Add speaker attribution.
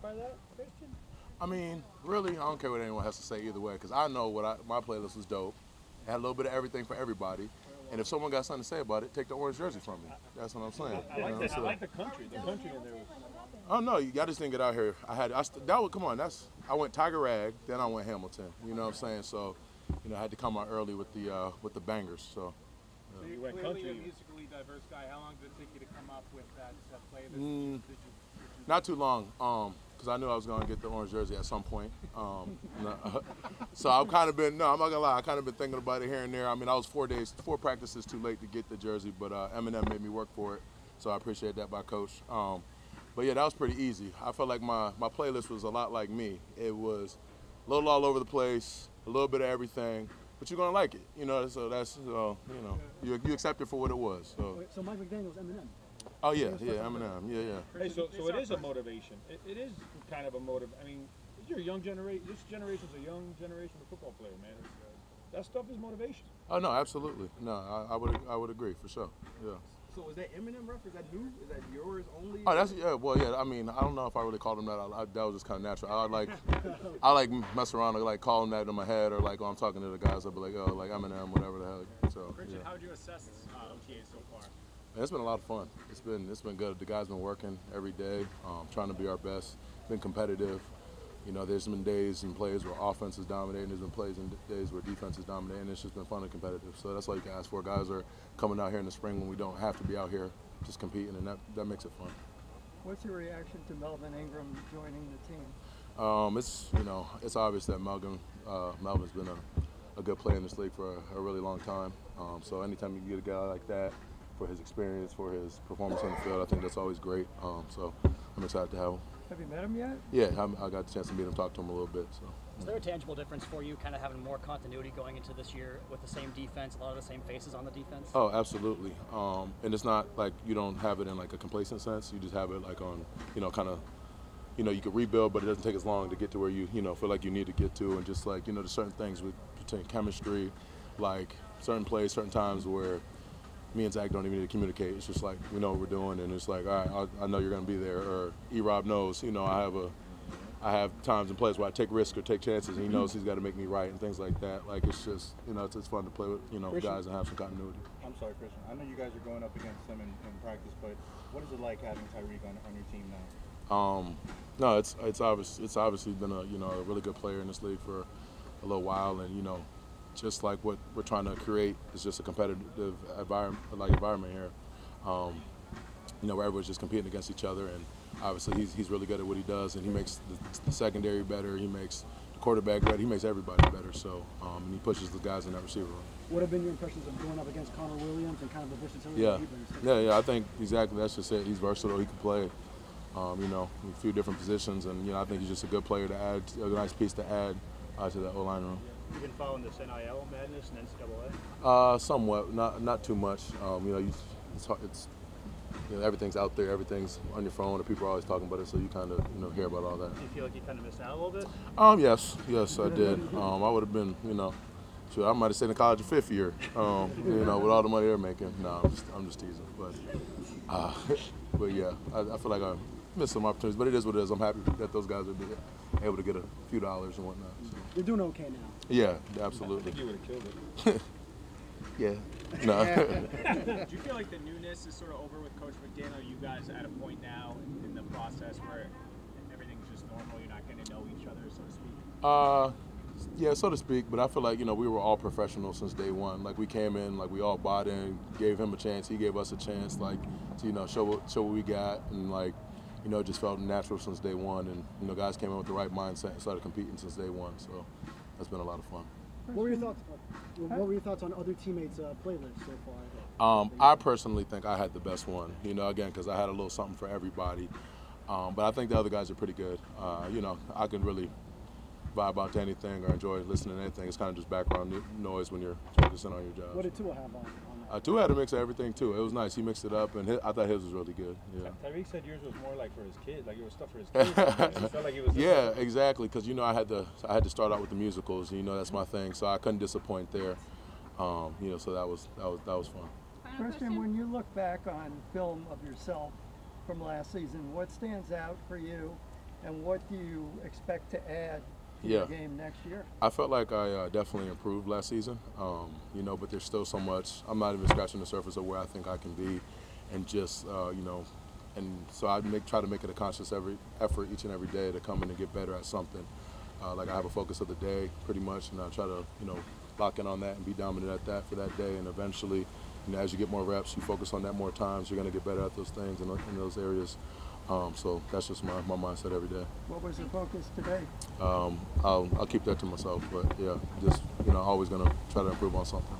Speaker 1: clarify that, Christian?
Speaker 2: I mean, really, I don't care what anyone has to say either way, because I know my playlist was dope. It had a little bit of everything for everybody. And if someone got something to say about it, take the orange jersey from me. That's what I'm saying.
Speaker 1: I like the country. The country in there.
Speaker 2: Oh no, you got to think it out here. Come on, I went Tiger Rag, then I went Hamilton. You know what I'm saying? So, I had to come out early with the bangers. So.
Speaker 1: So you went country. A musically diverse guy. How long did it take you to come up with that playlist?
Speaker 2: Not too long, because I knew I was going to get the orange jersey at some point. So I've kind of been, no, I'm not going to lie, I kind of been thinking about it here and there. I mean, I was 4 practices too late to get the jersey, but Eminem made me work for it, so I appreciate that by Coach. But yeah, that was pretty easy. I felt like my playlist was a lot like me. It was a little all over the place, a little bit of everything, but you're going to like it, so that's, you accept it for what it was.
Speaker 3: So Mike McDaniel's Eminem.
Speaker 2: Oh, yeah, Eminem, yeah.
Speaker 1: Hey, so it is a motivation. It is kind of a motive. I mean, you're a young generation. This generation's a young generation of football player, man. That stuff is motivation.
Speaker 2: Oh, no, absolutely. No, I would agree, for sure, yeah.
Speaker 4: So is that Eminem reference? Is that new? Is that yours only?
Speaker 2: Oh, I mean, I don't know if I really called him that. That was just kind of natural. I like mess around and like call him that in my head, or like when I'm talking to the guys, I'll be like, oh, like Eminem, whatever the hell. So.
Speaker 1: Christian, how would you assess OTA so far?
Speaker 2: It's been a lot of fun. It's been good. The guys been working every day, trying to be our best. Been competitive. There's been days and plays where offense is dominating. There's been plays and days where defense is dominating. It's just been fun and competitive. So that's all you can ask for. Guys are coming out here in the spring when we don't have to be out here just competing, and that makes it fun.
Speaker 3: What's your reaction to Melvin Ingram joining the team?
Speaker 2: It's obvious that Melvin's been a good player in this league for a really long time. So anytime you get a guy like that, for his experience, for his performance on the field, I think that's always great. So I'm excited to have him.
Speaker 3: Have you met him yet?
Speaker 2: Yeah, I got the chance to meet him, talk to him a little bit. So.
Speaker 5: Is there a tangible difference for you, kind of having more continuity going into this year with the same defense, a lot of the same faces on the defense?
Speaker 2: Oh, absolutely. And it's not like you don't have it in like a complacent sense. You just have it like on, kind of, you can rebuild, but it doesn't take as long to get to where you, feel like you need to get to, and just like, there's certain things with chemistry, like certain plays, certain times where me and Zach don't even need to communicate. It's just like, we know what we're doing, and it's like, all right, I know you're going to be there. Or E-Rob knows, I have times and plays where I take risks or take chances, and he knows he's got to make me right and things like that. Like, it's just, it's fun to play with, guys and have some continuity.
Speaker 6: I'm sorry, Christian. I know you guys are going up against him in practice, but what is it like having Tyreek on your team now?
Speaker 2: No, it's obviously been a really good player in this league for a little while, and just like what we're trying to create is just a competitive environment here, where everyone's just competing against each other, and obviously he's really good at what he does, and he makes the secondary better, he makes the quarterback better, he makes everybody better, so and he pushes the guys in that receiver room.
Speaker 3: What have been your impressions of going up against Connor Williams and kind of the versatility
Speaker 2: that
Speaker 3: he brings?
Speaker 2: Yeah, I think exactly that's just it. He's versatile, he can play, a few different positions, and I think he's just a good player to add, a nice piece to add to that O-line room.
Speaker 1: You've been following this NIL madness and NCAA?
Speaker 2: Somewhat, not too much. It's everything's out there, everything's on your phone, and people are always talking about it, so you kind of hear about all that.
Speaker 1: Do you feel like you kind of missed out a little bit?
Speaker 2: Yes, I did. I would have been, I might have stayed in college a fifth year, with all the money they're making. No, I'm just teasing, but yeah, I feel like I missed some opportunities, but it is what it is. I'm happy that those guys are able to get a few dollars and whatnot. So.
Speaker 3: You're doing okay now.
Speaker 2: Yeah, absolutely.
Speaker 1: I think you would have killed it.
Speaker 2: Yeah. No.
Speaker 1: Do you feel like the newness is sort of over with Coach McDaniel? You guys at a point now in the process where everything's just normal, you're not getting to know each other, so to speak?
Speaker 2: Yeah, so to speak, but I feel like, we were all professionals since day one. Like, we came in, like, we all bought in, gave him a chance, he gave us a chance, like, to, show what we got, and, like, it just felt natural since day one, and, guys came in with the right mindset and started competing since day one, so that's been a lot of fun.
Speaker 3: What were your thoughts? What were your thoughts on other teammates' playlists so
Speaker 2: far? I personally think I had the best one. Again, because I had a little something for everybody. But I think the other guys are pretty good. I can really vibe out to anything or enjoy listening to anything. It's kind of just background noise when you're focusing on your job.
Speaker 3: What did Tua have on that?
Speaker 2: Tua had a mix of everything too. It was nice. He mixed it up, and I thought his was really good. Yeah.
Speaker 1: Tyreek said yours was more like for his kids, like it was stuff for his kids. It felt like it was.
Speaker 2: Yeah, exactly. Because I had to start out with the musicals. That's my thing. So I couldn't disappoint there. So that was fun.
Speaker 3: Christian, when you look back on film of yourself from last season, what stands out for you And what do you expect to add to your game next year?
Speaker 2: I felt like I definitely improved last season, you know, but there's still so much. I'm not even scratching the surface of where I think I can be, and just, you know, and so I try to make it a conscious effort each and every day to come in and get better at something. Like I have a focus of the day pretty much, and I try to, you know, lock in on that and be dominant at that for that day, and eventually, you know, as you get more reps, you focus on that more times, you're going to get better at those things in those areas. So that's just my mindset every day.
Speaker 3: What was the focus today?
Speaker 2: I'll keep that to myself, but yeah, just, you know, always going to try to improve on something.